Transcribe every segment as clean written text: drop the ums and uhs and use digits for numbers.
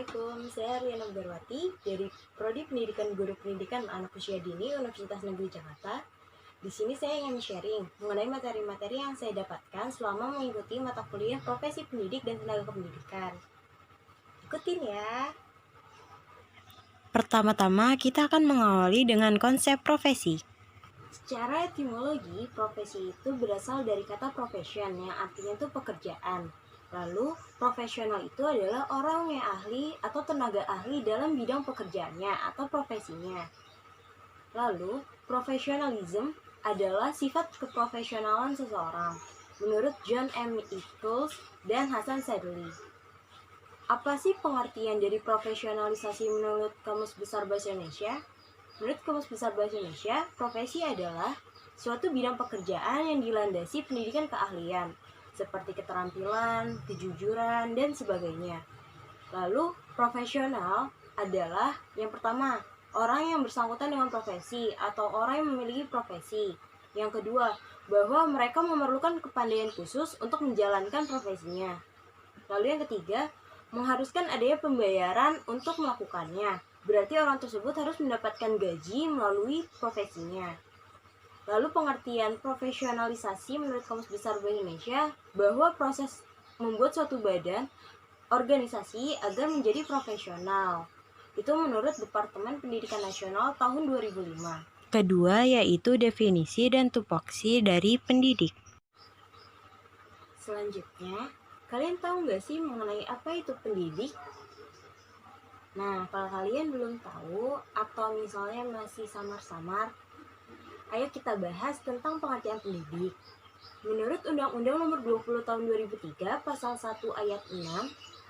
Assalamualaikum, saya Riana Berwati dari Prodi Pendidikan Guru Pendidikan Anak Usia Dini Universitas Negeri Jakarta. Di sini saya ingin sharing mengenai materi-materi yang saya dapatkan selama mengikuti mata kuliah Profesi Pendidik dan Tenaga Kependidikan. Ikutin ya. Pertama-tama kita akan mengawali dengan konsep profesi. Secara etimologi, profesi itu berasal dari kata profession yang artinya itu pekerjaan. Lalu, profesional itu adalah orang yang ahli atau tenaga ahli dalam bidang pekerjaannya atau profesinya. Lalu, profesionalism adalah sifat keprofesionalan seseorang, menurut John M. Eccles dan Hasan Sadli. Apa sih pengertian dari profesionalisasi menurut Kamus Besar Bahasa Indonesia? Menurut Kamus Besar Bahasa Indonesia, profesi adalah suatu bidang pekerjaan yang dilandasi pendidikan keahlian, seperti keterampilan, kejujuran, dan sebagainya. Lalu, profesional adalah yang pertama, orang yang bersangkutan dengan profesi atau orang yang memiliki profesi. Yang kedua, bahwa mereka memerlukan kepandaian khusus untuk menjalankan profesinya. Lalu yang ketiga, mengharuskan adanya pembayaran untuk melakukannya. Berarti orang tersebut harus mendapatkan gaji melalui profesinya. Lalu pengertian profesionalisasi menurut Kamus Besar Bahasa Indonesia bahwa proses membuat suatu badan organisasi agar menjadi profesional. Itu menurut Departemen Pendidikan Nasional tahun 2005. Kedua yaitu definisi dan tupoksi dari pendidik. Selanjutnya, kalian tahu nggak sih mengenai apa itu pendidik? Nah, kalau kalian belum tahu atau misalnya masih samar-samar, ayo kita bahas tentang pengertian pendidik. Menurut Undang-Undang Nomor 20 Tahun 2003, Pasal 1 Ayat 6,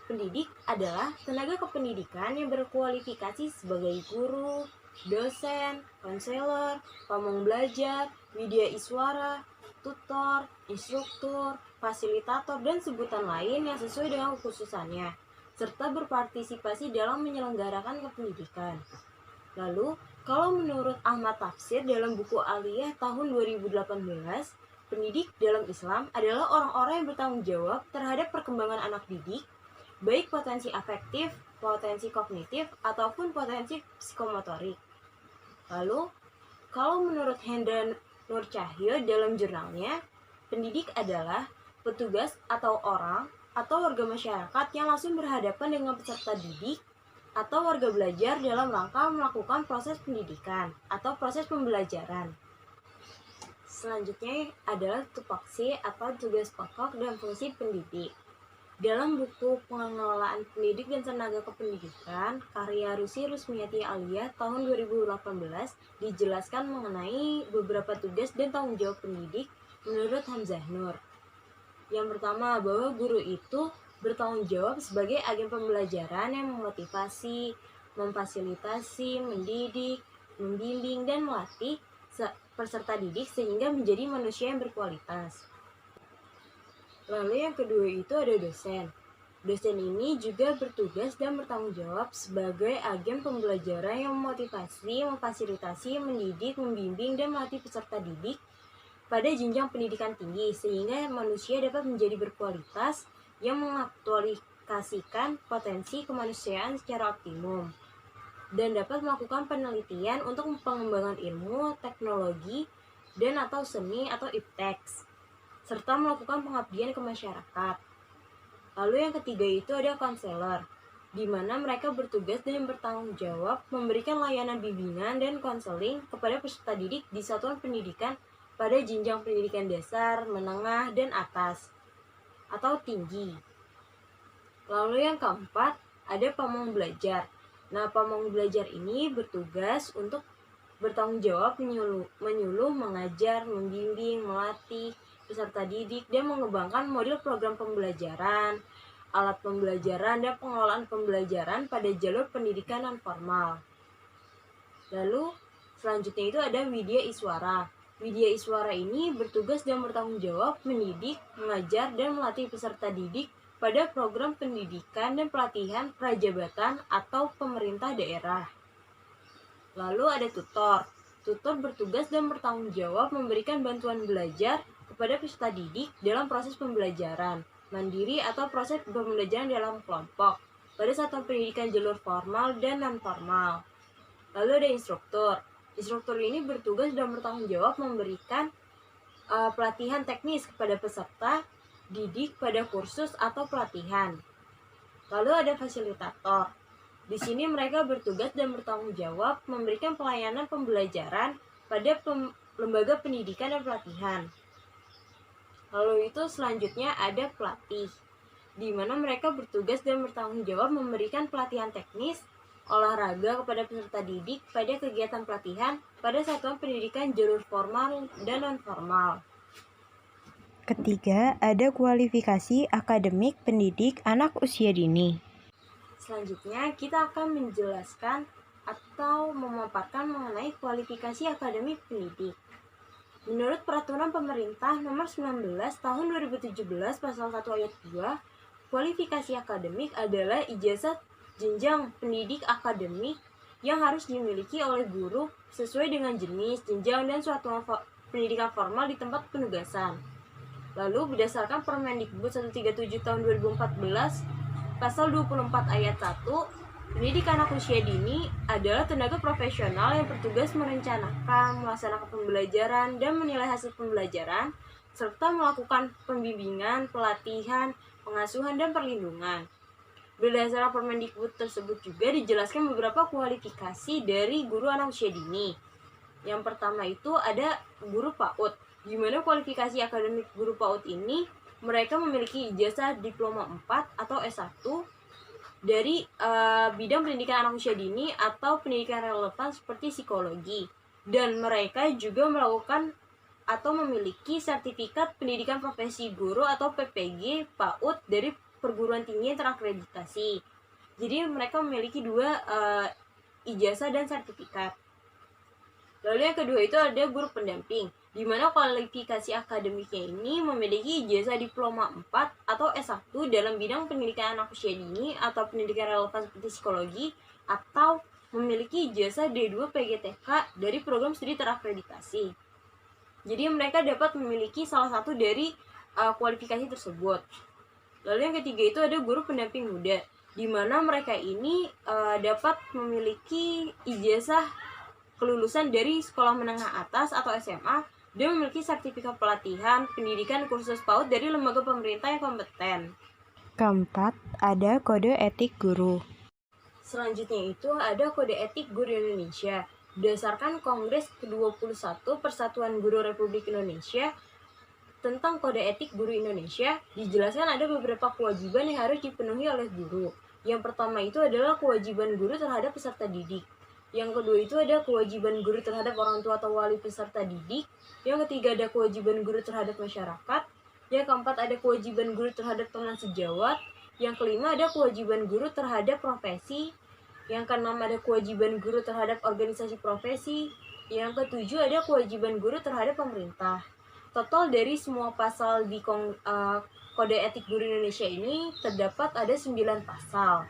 pendidik adalah tenaga kependidikan yang berkualifikasi sebagai guru, dosen, konselor, pamong belajar, widya iswara, tutor, instruktur, fasilitator, dan sebutan lain yang sesuai dengan kekhususannya, serta berpartisipasi dalam menyelenggarakan kependidikan. Lalu, kalau menurut Ahmad Tafsir dalam buku Aliyah tahun 2018, pendidik dalam Islam adalah orang-orang yang bertanggung jawab terhadap perkembangan anak didik, baik potensi afektif, potensi kognitif, ataupun potensi psikomotorik. Lalu, kalau menurut Hendra Nur Cahyo dalam jurnalnya, pendidik adalah petugas atau orang atau warga masyarakat yang langsung berhadapan dengan peserta didik atau warga belajar dalam rangka melakukan proses pendidikan atau proses pembelajaran. Selanjutnya adalah tupoksi atau tugas pokok dan fungsi pendidik. Dalam buku Pengelolaan Pendidik dan Tenaga Kependidikan, karya Rusi Rusmiyati Aliyah tahun 2018 dijelaskan mengenai beberapa tugas dan tanggung jawab pendidik menurut Hamzah Nur. Yang pertama, bahwa guru itu bertanggung jawab sebagai agen pembelajaran yang memotivasi, memfasilitasi, mendidik, membimbing, dan melatih peserta didik sehingga menjadi manusia yang berkualitas. Lalu yang kedua itu ada dosen. Dosen ini juga bertugas dan bertanggung jawab sebagai agen pembelajaran yang memotivasi, memfasilitasi, mendidik, membimbing, dan melatih peserta didik pada jenjang pendidikan tinggi sehingga manusia dapat menjadi berkualitas yang mengaktualisasikan potensi kemanusiaan secara optimum dan dapat melakukan penelitian untuk pengembangan ilmu, teknologi, dan atau seni atau ipteks, serta melakukan pengabdian ke masyarakat. Lalu yang ketiga itu ada konselor, di mana mereka bertugas dan bertanggung jawab memberikan layanan bimbingan dan konseling kepada peserta didik di satuan pendidikan pada jenjang pendidikan dasar, menengah, dan atas, atau tinggi. Lalu yang keempat, ada pamong belajar. Nah, pamong belajar ini bertugas untuk bertanggung jawab menyuluh, mengajar, membimbing, melatih peserta didik, dan mengembangkan model program pembelajaran, alat pembelajaran, dan pengelolaan pembelajaran pada jalur pendidikan non-formal. Lalu, selanjutnya itu ada widya iswara. Widya iswara ini bertugas dan bertanggung jawab mendidik, mengajar, dan melatih peserta didik pada program pendidikan dan pelatihan prajabatan atau pemerintah daerah. Lalu ada tutor. Tutor bertugas dan bertanggung jawab memberikan bantuan belajar kepada peserta didik dalam proses pembelajaran mandiri atau proses pembelajaran dalam kelompok. pada satuan pendidikan jalur formal dan non-formal. Lalu ada instruktur. Instruktur ini bertugas dan bertanggung jawab memberikan pelatihan teknis kepada peserta didik pada kursus atau pelatihan. Lalu ada fasilitator. Di sini mereka bertugas dan bertanggung jawab memberikan pelayanan pembelajaran pada lembaga pendidikan dan pelatihan. Lalu itu selanjutnya ada pelatih, di mana mereka bertugas dan bertanggung jawab memberikan pelatihan teknis, olahraga kepada peserta didik pada kegiatan pelatihan pada satuan pendidikan jalur formal dan non-formal. Ketiga, ada kualifikasi akademik pendidik anak usia dini. Selanjutnya, kita akan menjelaskan atau memaparkan mengenai kualifikasi akademik pendidik. Menurut Peraturan Pemerintah Nomor 19 Tahun 2017 Pasal 1 Ayat 2, kualifikasi akademik adalah ijazah jenjang pendidik akademik yang harus dimiliki oleh guru sesuai dengan jenis, jenjang, dan satuan pendidikan formal di tempat penugasan. Lalu berdasarkan Permendikbud 137 Tahun 2014 Pasal 24 Ayat 1, pendidik anak usia dini adalah tenaga profesional yang bertugas merencanakan, melaksanakan pembelajaran, dan menilai hasil pembelajaran, serta melakukan pembimbingan, pelatihan, pengasuhan, dan perlindungan. Berdasarkan Permendikbud tersebut juga dijelaskan beberapa kualifikasi dari guru anak usia dini. Yang pertama itu ada guru PAUD, di mana kualifikasi akademik guru PAUD ini mereka memiliki ijazah diploma 4 atau S1 dari bidang pendidikan anak usia dini atau pendidikan relevan seperti psikologi. Dan mereka juga melakukan atau memiliki sertifikat pendidikan profesi guru atau PPG PAUD dari perguruan tinggi yang terakreditasi. Jadi mereka memiliki dua ijazah dan sertifikat. Lalu yang kedua itu ada guru pendamping, di mana kualifikasi akademiknya ini memiliki ijazah diploma 4 atau S1 dalam bidang pendidikan anak usia dini atau pendidikan relevan seperti psikologi, atau memiliki ijazah D2 PGTK dari program studi terakreditasi. Jadi mereka dapat memiliki salah satu dari kualifikasi tersebut. Lalu yang ketiga itu ada guru pendamping muda, di mana mereka ini dapat memiliki ijazah kelulusan dari sekolah menengah atas atau SMA dan memiliki sertifikat pelatihan pendidikan kursus PAUD dari lembaga pemerintah yang kompeten. Keempat, ada kode etik guru. Selanjutnya itu ada kode etik guru Indonesia. Berdasarkan Kongres ke-21 Persatuan Guru Republik Indonesia tentang kode etik guru Indonesia, dijelaskan ada beberapa kewajiban yang harus dipenuhi oleh guru. Yang pertama itu adalah kewajiban guru terhadap peserta didik. Yang kedua itu ada kewajiban guru terhadap orang tua atau wali peserta didik. Yang ketiga ada kewajiban guru terhadap masyarakat. Yang keempat ada kewajiban guru terhadap teman sejawat. Yang kelima ada kewajiban guru terhadap profesi. Yang keenam ada kewajiban guru terhadap organisasi profesi. Yang ketujuh ada kewajiban guru terhadap pemerintah. Total dari semua pasal di Kode Etik Guru Indonesia ini terdapat ada 9 pasal.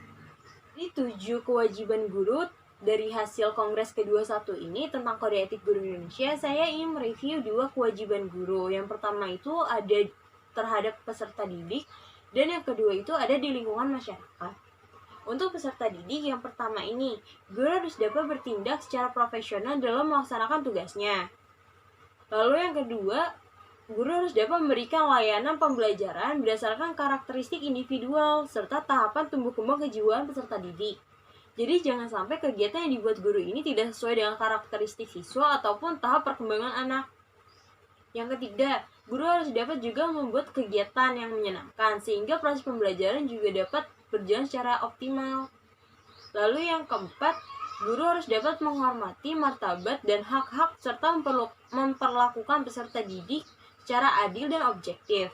Ini 7 kewajiban guru. Dari hasil Kongres ke-21 ini tentang Kode Etik Guru Indonesia, saya ingin mereview 2 kewajiban guru. Yang pertama itu ada terhadap peserta didik, dan yang kedua itu ada di lingkungan masyarakat. Untuk peserta didik, yang pertama ini, guru harus dapat bertindak secara profesional dalam melaksanakan tugasnya. Lalu yang kedua, guru harus dapat memberikan layanan pembelajaran berdasarkan karakteristik individual serta tahapan tumbuh kembang kejiwaan peserta didik. Jadi jangan sampai kegiatan yang dibuat guru ini tidak sesuai dengan karakteristik siswa ataupun tahap perkembangan anak. Yang ketiga, guru harus dapat juga membuat kegiatan yang menyenangkan sehingga proses pembelajaran juga dapat berjalan secara optimal. Lalu yang keempat, guru harus dapat menghormati martabat dan hak-hak serta memperlakukan peserta didik secara adil dan objektif.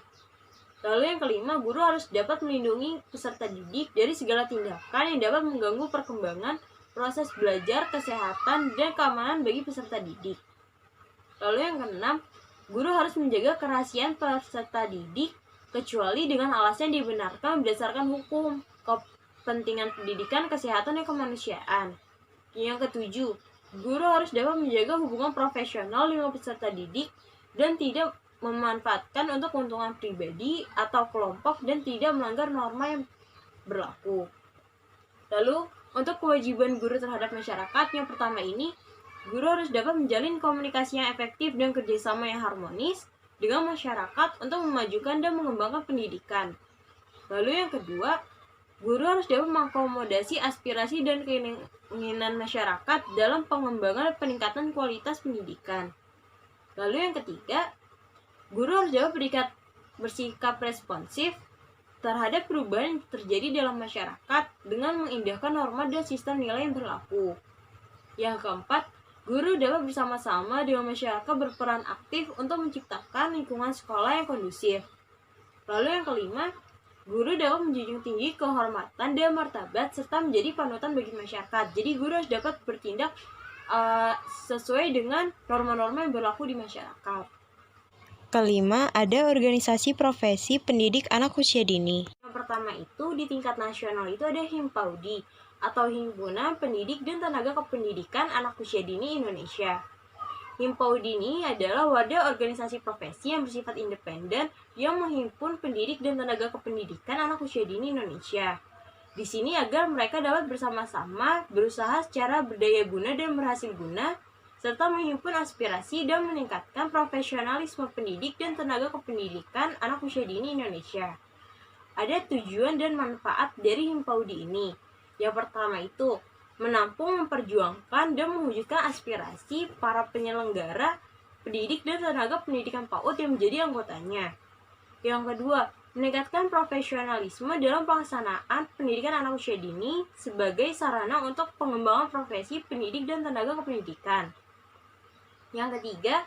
Lalu yang kelima, guru harus dapat melindungi peserta didik dari segala tindakan yang dapat mengganggu perkembangan proses belajar, kesehatan, dan keamanan bagi peserta didik. Lalu yang keenam, guru harus menjaga kerahasiaan peserta didik kecuali dengan alasan yang dibenarkan berdasarkan hukum, kepentingan pendidikan, kesehatan, dan kemanusiaan. Yang ketujuh, guru harus dapat menjaga hubungan profesional dengan peserta didik dan tidak memanfaatkan untuk keuntungan pribadi atau kelompok dan tidak melanggar norma yang berlaku. Lalu, untuk kewajiban guru terhadap masyarakat, yang pertama ini, guru harus dapat menjalin komunikasi yang efektif dan kerjasama yang harmonis dengan masyarakat untuk memajukan dan mengembangkan pendidikan. Lalu yang kedua, guru harus dapat mengakomodasi aspirasi dan keinginan masyarakat dalam pengembangan dan peningkatan kualitas pendidikan. Lalu yang ketiga, guru harus dapat bersikap responsif terhadap perubahan yang terjadi dalam masyarakat dengan mengindahkan norma dan sistem nilai yang berlaku. Yang keempat, guru dapat bersama-sama dengan masyarakat berperan aktif untuk menciptakan lingkungan sekolah yang kondusif. Lalu yang kelima, guru dapat menjunjung tinggi kehormatan dan martabat serta menjadi panutan bagi masyarakat. Jadi guru harus dapat bertindak sesuai dengan norma-norma yang berlaku di masyarakat. Kelima, ada organisasi profesi pendidik anak usia dini. Yang pertama itu di tingkat nasional itu ada Himpaudi atau Himpunan Pendidik dan Tenaga Kependidikan Anak Usia Dini Indonesia. Himpaudi ini adalah wadah organisasi profesi yang bersifat independen yang menghimpun pendidik dan tenaga kependidikan anak usia dini Indonesia. Di sini agar mereka dapat bersama-sama berusaha secara berdaya guna dan berhasil guna serta menghimpun aspirasi dan meningkatkan profesionalisme pendidik dan tenaga kependidikan anak usia dini Indonesia. Ada tujuan dan manfaat dari Himpaudi ini. Yang pertama itu, menampung, memperjuangkan, dan mewujudkan aspirasi para penyelenggara, pendidik, dan tenaga pendidikan PAUD yang menjadi anggotanya. Yang kedua, meningkatkan profesionalisme dalam pelaksanaan pendidikan anak usia dini sebagai sarana untuk pengembangan profesi pendidik dan tenaga kependidikan. Yang ketiga,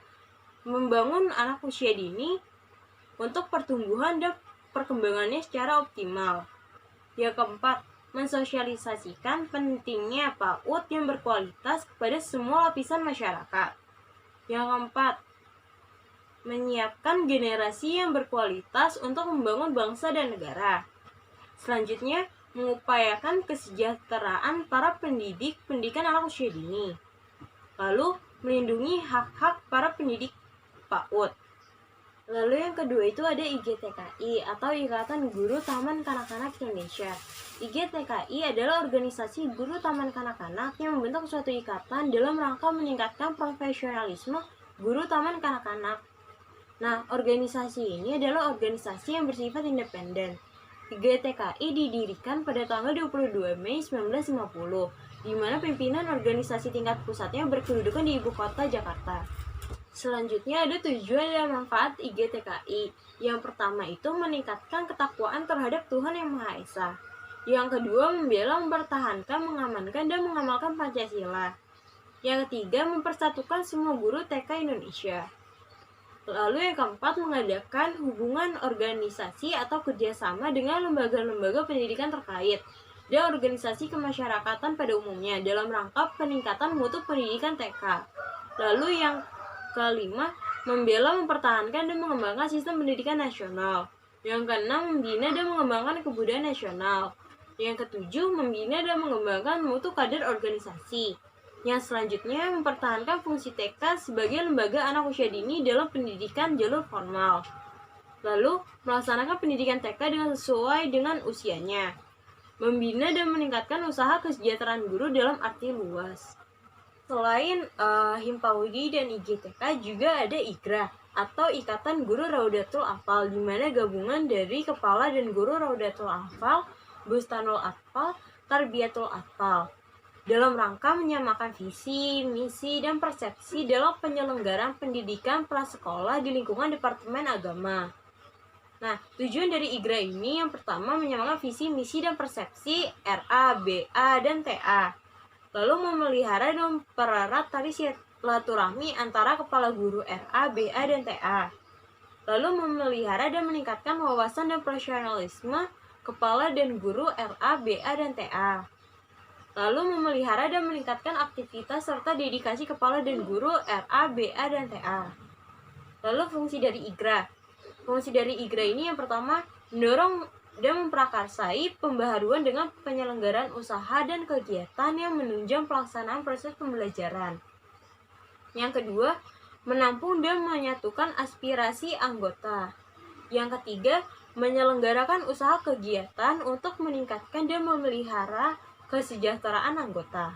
membangun anak usia dini untuk pertumbuhan dan perkembangannya secara optimal. Yang keempat, mensosialisasikan pentingnya PAUD yang berkualitas kepada semua lapisan masyarakat. Yang keempat, menyiapkan generasi yang berkualitas untuk membangun bangsa dan negara. Selanjutnya, mengupayakan kesejahteraan para pendidik pendidikan anak usia dini. Lalu, melindungi hak-hak para pendidik PAUD. Lalu yang kedua itu ada IGTKI atau Ikatan Guru Taman Kanak-Kanak Indonesia. IGTKI adalah organisasi guru taman kanak-kanak yang membentuk suatu ikatan dalam rangka meningkatkan profesionalisme guru taman kanak-kanak. Nah, organisasi ini adalah organisasi yang bersifat independen. IGTKI didirikan pada tanggal 22 Mei 1950, di mana pimpinan organisasi tingkat pusatnya berkedudukan di ibu kota Jakarta. Selanjutnya ada tujuan dan manfaat IGTKI. Yang pertama itu meningkatkan ketakwaan terhadap Tuhan Yang Maha Esa. Yang kedua, membela, mempertahankan, mengamankan, dan mengamalkan Pancasila. Yang ketiga, mempersatukan semua guru TK Indonesia. Lalu yang keempat, mengadakan hubungan organisasi atau kerjasama dengan lembaga-lembaga pendidikan terkait dan organisasi kemasyarakatan pada umumnya dalam rangka peningkatan mutu pendidikan TK. Lalu yang kelima, membela, mempertahankan, dan mengembangkan sistem pendidikan nasional. Yang keenam, membina dan mengembangkan kebudayaan nasional. Yang ketujuh, membina dan mengembangkan mutu kader organisasi. Yang selanjutnya, mempertahankan fungsi TK sebagai lembaga anak usia dini dalam pendidikan jalur formal. Lalu, melaksanakan pendidikan TK dengan sesuai dengan usianya. Membina dan meningkatkan usaha kesejahteraan guru dalam arti luas. Selain Himpaudi dan IGTK juga ada IGRA atau Ikatan Guru Raudatul Atfal, di mana gabungan dari kepala dan guru Raudatul Atfal, Bustanul Atfal, Tarbiyatul Atfal dalam rangka menyamakan visi, misi, dan persepsi dalam penyelenggaraan pendidikan prasekolah di lingkungan Departemen Agama. Nah, tujuan dari IGRA ini yang pertama menyamakan visi, misi, dan persepsi RA, BA, dan TA. Lalu memelihara dan mempererat tali silaturahmi antara kepala guru RA, BA, dan TA. Lalu memelihara dan meningkatkan wawasan dan profesionalisme kepala dan guru RA, BA, dan TA. Lalu memelihara dan meningkatkan aktivitas serta dedikasi kepala dan guru RA, BA, dan TA. Lalu fungsi dari IGRA. Fungsi dari IGRA ini yang pertama, mendorong dan memprakarsai pembaharuan dengan penyelenggaraan usaha dan kegiatan yang menunjang pelaksanaan proses pembelajaran. Yang kedua, menampung dan menyatukan aspirasi anggota. Yang ketiga, menyelenggarakan usaha kegiatan untuk meningkatkan dan memelihara kesejahteraan anggota.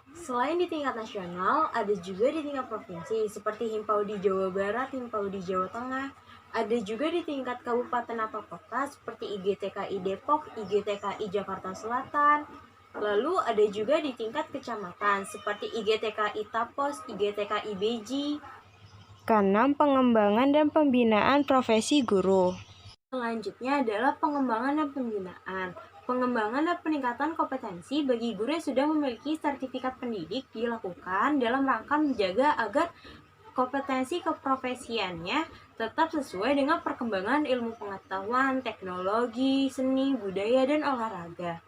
Selain di tingkat nasional, ada juga di tingkat provinsi, seperti Himpau di Jawa Barat, Himpau di Jawa Tengah. Ada juga di tingkat kabupaten atau kota, seperti IGTKI Depok, IGTKI Jakarta Selatan. Lalu ada juga di tingkat kecamatan, seperti IGTKI Tapos, IGTKI Beji. Keenam, pengembangan dan pembinaan profesi guru. Selanjutnya adalah pengembangan dan pembinaan. Pengembangan dan peningkatan kompetensi bagi guru yang sudah memiliki sertifikat pendidik dilakukan dalam rangka menjaga agar kompetensi keprofesiannya tetap sesuai dengan perkembangan ilmu pengetahuan, teknologi, seni, budaya, dan olahraga.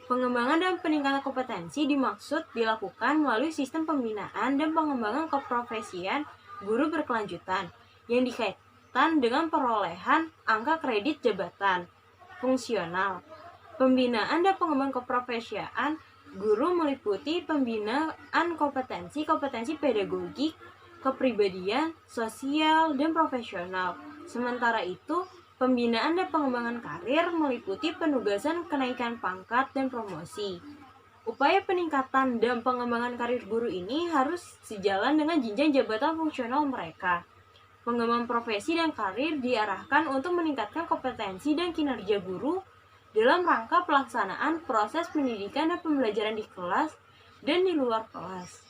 Pengembangan dan peningkatan kompetensi dimaksud dilakukan melalui sistem pembinaan dan pengembangan keprofesian guru berkelanjutan yang dikaitkan dengan perolehan angka kredit jabatan fungsional. Pembinaan dan pengembangan keprofesian guru meliputi pembinaan kompetensi pedagogik, kepribadian, sosial, dan profesional. Sementara itu, pembinaan dan pengembangan karir meliputi penugasan kenaikan pangkat dan promosi. Upaya peningkatan dan pengembangan karir guru ini harus sejalan dengan jenjang jabatan fungsional mereka. Pengembangan profesi dan karir diarahkan untuk meningkatkan kompetensi dan kinerja guru dalam rangka pelaksanaan proses pendidikan dan pembelajaran di kelas dan di luar kelas.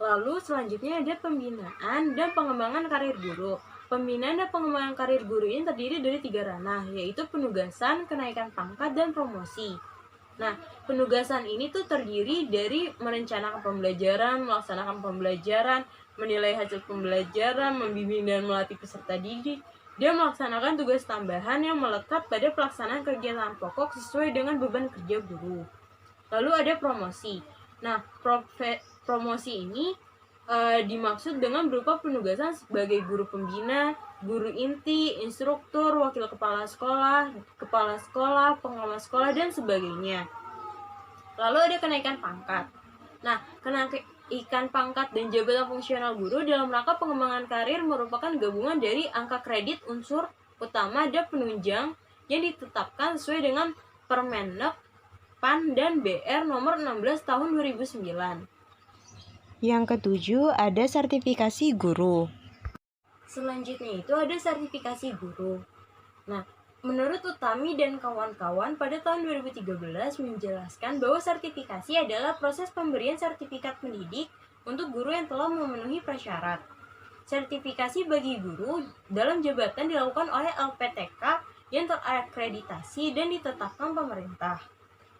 Lalu selanjutnya ada pembinaan dan pengembangan karir guru. Pembinaan dan pengembangan karir guru ini terdiri dari 3 ranah, yaitu penugasan, kenaikan pangkat, dan promosi. Nah, penugasan ini tuh terdiri dari merencanakan pembelajaran, melaksanakan pembelajaran, menilai hasil pembelajaran, membimbing dan melatih peserta didik, dan melaksanakan tugas tambahan yang melekat pada pelaksanaan kegiatan pokok sesuai dengan beban kerja guru. Lalu ada promosi. Nah, promosi ini dimaksud dengan berupa penugasan sebagai guru pembina, guru inti, instruktur, wakil kepala sekolah, pengawas sekolah, dan sebagainya. Lalu ada kenaikan pangkat. Nah, kenaikan pangkat dan jabatan fungsional guru dalam rangka pengembangan karir merupakan gabungan dari angka kredit unsur utama dan penunjang yang ditetapkan sesuai dengan Permendag, PAN, dan BR nomor 16 tahun 2009. Yang ketujuh, ada sertifikasi guru. Selanjutnya itu ada sertifikasi guru. Nah, menurut Utami dan kawan-kawan pada tahun 2013 menjelaskan bahwa sertifikasi adalah proses pemberian sertifikat pendidik untuk guru yang telah memenuhi prasyarat. Sertifikasi bagi guru dalam jabatan dilakukan oleh LPTK yang terakreditasi dan ditetapkan pemerintah.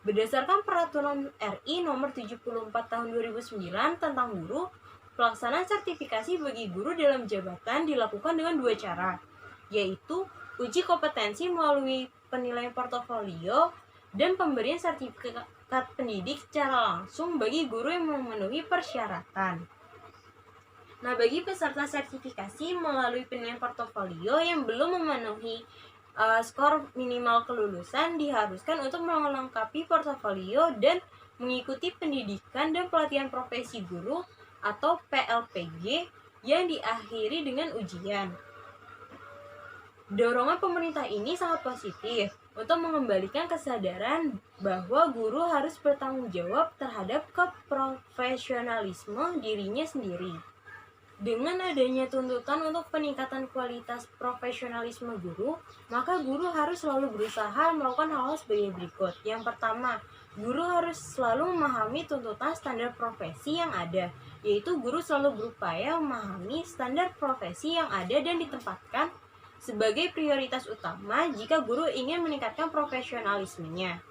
Berdasarkan Peraturan RI Nomor 74 Tahun 2009 tentang guru, pelaksanaan sertifikasi bagi guru dalam jabatan dilakukan dengan 2 cara, yaitu uji kompetensi melalui penilaian portofolio dan pemberian sertifikat pendidik secara langsung bagi guru yang memenuhi persyaratan. Nah, bagi peserta sertifikasi melalui penilaian portofolio yang belum memenuhi skor minimal kelulusan diharuskan untuk melengkapi portofolio dan mengikuti pendidikan dan pelatihan profesi guru atau PLPG yang diakhiri dengan ujian. Dorongan pemerintah ini sangat positif untuk mengembalikan kesadaran bahwa guru harus bertanggung jawab terhadap keprofesionalisme dirinya sendiri. Dengan adanya tuntutan untuk peningkatan kualitas profesionalisme guru, maka guru harus selalu berusaha melakukan hal sebagai berikut. Yang pertama, guru harus selalu memahami tuntutan standar profesi yang ada, yaitu guru selalu berupaya memahami standar profesi yang ada dan ditempatkan sebagai prioritas utama jika guru ingin meningkatkan profesionalismenya.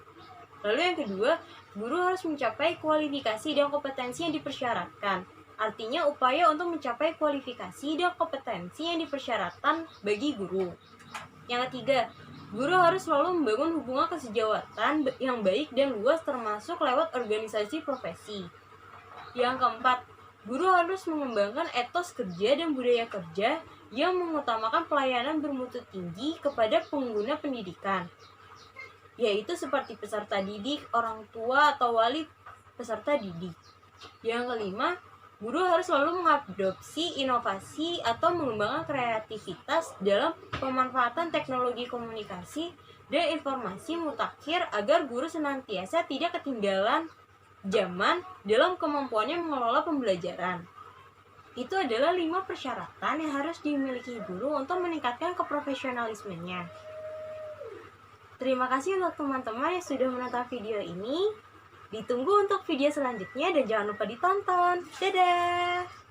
Lalu yang kedua, guru harus mencapai kualifikasi dan kompetensi yang dipersyaratkan. Artinya upaya untuk mencapai kualifikasi dan kompetensi yang dipersyaratkan bagi guru. Yang ketiga, guru harus selalu membangun hubungan kesejawatan yang baik dan luas termasuk lewat organisasi profesi. Yang keempat, guru harus mengembangkan etos kerja dan budaya kerja yang mengutamakan pelayanan bermutu tinggi kepada pengguna pendidikan, yaitu seperti peserta didik, orang tua atau wali peserta didik. Yang kelima, Guru harus selalu mengadopsi inovasi atau mengembangkan kreativitas dalam pemanfaatan teknologi komunikasi dan informasi mutakhir agar guru senantiasa tidak ketinggalan zaman dalam kemampuannya mengelola pembelajaran. Itu adalah 5 persyaratan yang harus dimiliki guru untuk meningkatkan keprofesionalismenya. Terima kasih untuk teman-teman yang sudah menonton video ini. Ditunggu untuk video selanjutnya dan jangan lupa ditonton. Dadah!